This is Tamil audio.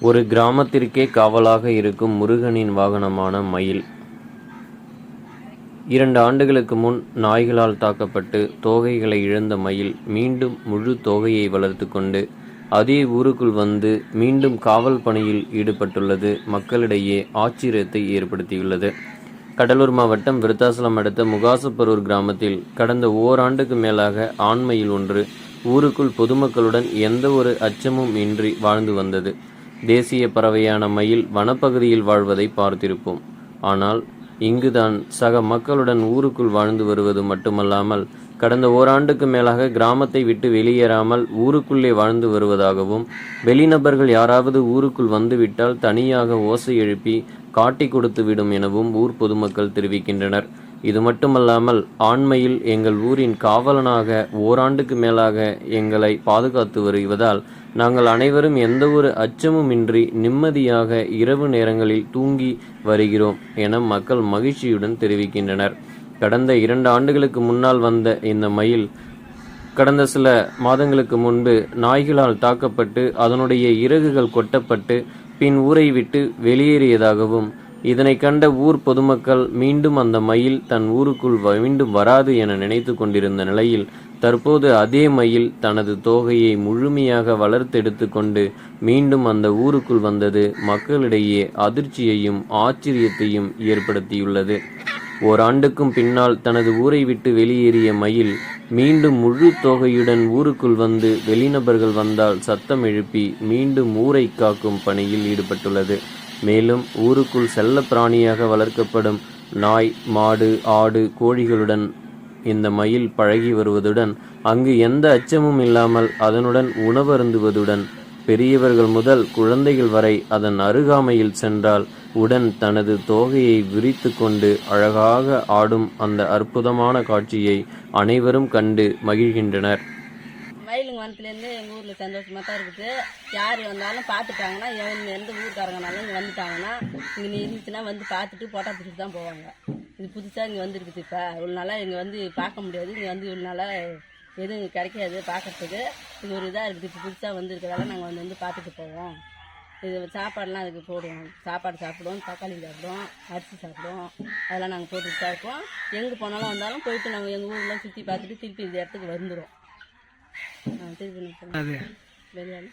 ஒரு கிராமத்திற்கே காவலாக இருக்கும் முருகனின் வாகனமான மயில். 2 ஆண்டுகளுக்கு முன் நாய்களால் தாக்கப்பட்டு தோகைகளை இழந்த மயில் மீண்டும் முழு தோகையை வளர்த்து கொண்டு அதே ஊருக்குள் வந்து மீண்டும் காவல் பணியில் ஈடுபட்டுள்ளது மக்களிடையே ஆச்சரியத்தை ஏற்படுத்தியுள்ளது. கடலூர் மாவட்டம் விருத்தாசலம் அடுத்த முகாசப்பரூர் கிராமத்தில் கடந்த ஓராண்டுக்கு மேலாக ஆண் மயில் ஒன்று ஊருக்குள் பொதுமக்களுடன் எந்த ஒரு அச்சமும் இன்றி வாழ்ந்து வந்தது. தேசிய பறவையான மயில் வனப்பகுதியில் வாழ்வதை பார்த்திருப்போம். ஆனால் இங்குதான் சக மக்களுடன் ஊருக்குள் வாழ்ந்து வருவது மட்டுமல்லாமல் கடந்த ஓராண்டுக்கு மேலாக கிராமத்தை விட்டு வெளியேறாமல் ஊருக்குள்ளே வாழ்ந்து வருவதாகவும், வெளிநபர்கள் யாராவது ஊருக்குள் வந்துவிட்டால் தனியாக ஓசை எழுப்பி காட்டி கொடுத்து விடும் எனவும் ஊர் பொதுமக்கள் தெரிவிக்கின்றனர். இது மட்டுமல்லாமல் ஆண்மையில் எங்கள் ஊரின் காவலனாக ஓராண்டுக்கு மேலாக எங்களை பாதுகாத்து வருவதால் நாங்கள் அனைவரும் எந்த ஒரு அச்சமுமின்றி நிம்மதியாக இரவு நேரங்களில் தூங்கி வருகிறோம் என மக்கள் மகிழ்ச்சியுடன் தெரிவிக்கின்றனர். கடந்த 2 ஆண்டுகளுக்கு முன்னால் வந்த இந்த மயில் கடந்த சில மாதங்களுக்கு முன்பு நாய்களால் தாக்கப்பட்டு அதனுடைய இறகுகள் கொட்டப்பட்டு பின் ஊரை விட்டு வெளியேறியதாகவும், இதனை கண்ட ஊர் பொதுமக்கள் மீண்டும் அந்த மயில் தன் ஊருக்குள் மீண்டும் வராது என நினைத்து கொண்டிருந்த நிலையில் தற்போது அதே மயில் தனது தோகையை முழுமையாக வளர்த்தெடுத்து கொண்டு மீண்டும் அந்த ஊருக்குள் வந்தது மக்களிடையே அதிர்ச்சியையும் ஆச்சரியத்தையும் ஏற்படுத்தியுள்ளது. ஓராண்டுக்கும் பின்னால் தனது ஊரை விட்டு வெளியேறிய மயில் மீண்டும் முழு தோகையுடன் ஊருக்குள் வந்து வெளிநபர்கள் வந்தால் சத்தம் எழுப்பி மீண்டும் ஊரை காக்கும் பணியில் ஈடுபட்டுள்ளது. மேலும் ஊருக்குள் செல்ல பிராணியாக வளர்க்கப்படும் நாய், மாடு, ஆடு, கோழிகளுடன் இந்த மயில் பழகி வருவதுடன் அங்கு எந்த அச்சமும் இல்லாமல் அதனுடன் உணவருந்துவதுடன் பெரியவர்கள் முதல் குழந்தைகள் வரை அதன் அருகாமையில் சென்றால் உடன் தனது தோகையை விரித்து கொண்டு அழகாக ஆடும் அந்த அற்புதமான காட்சியை அனைவரும் கண்டு மகிழ்கின்றனர். மயிலுங்க வனத்துலேருந்து எங்கள் ஊரில் சந்தோஷமாக தான் இருக்குது. யார் வந்தாலும் பார்த்துட்டாங்கன்னா, எந்த ஊருக்காரங்கனாலும் இங்கே வந்துட்டாங்கன்னா இங்கே இருந்துச்சுன்னா வந்து பார்த்துட்டு போட்டா பிடிச்சி தான் போவாங்க. இது புதுசாக இங்கே வந்துருக்குது. இப்போ இவ்வளோ நாளாக இங்கே வந்து பார்க்க முடியாது. இங்கே வந்து இவ்வளோ நாளாக எதுவும் கிடைக்காது பார்க்கறதுக்கு. இது ஒரு இதாக இருக்குது. இப்போ புதுசாக வந்துருக்கிறதால நாங்கள் வந்து பார்த்துட்டு போவோம். இது சாப்பாடெலாம் அதுக்கு போடுவோம். சாப்பாடு சாப்பிடுவோம், தக்காளி சாப்பிடுவோம், அரிசி சாப்பிடுவோம். அதெல்லாம் நாங்கள் போட்டுட்டு தான் இருப்போம். எங்கே போனாலும் வந்தாலும் போயிட்டு நாங்கள் எங்கள் ஊரெலாம் சுற்றி பார்த்துட்டு திருப்பி இந்த இடத்துக்கு வந்துடும். திருப்பி வெளியால்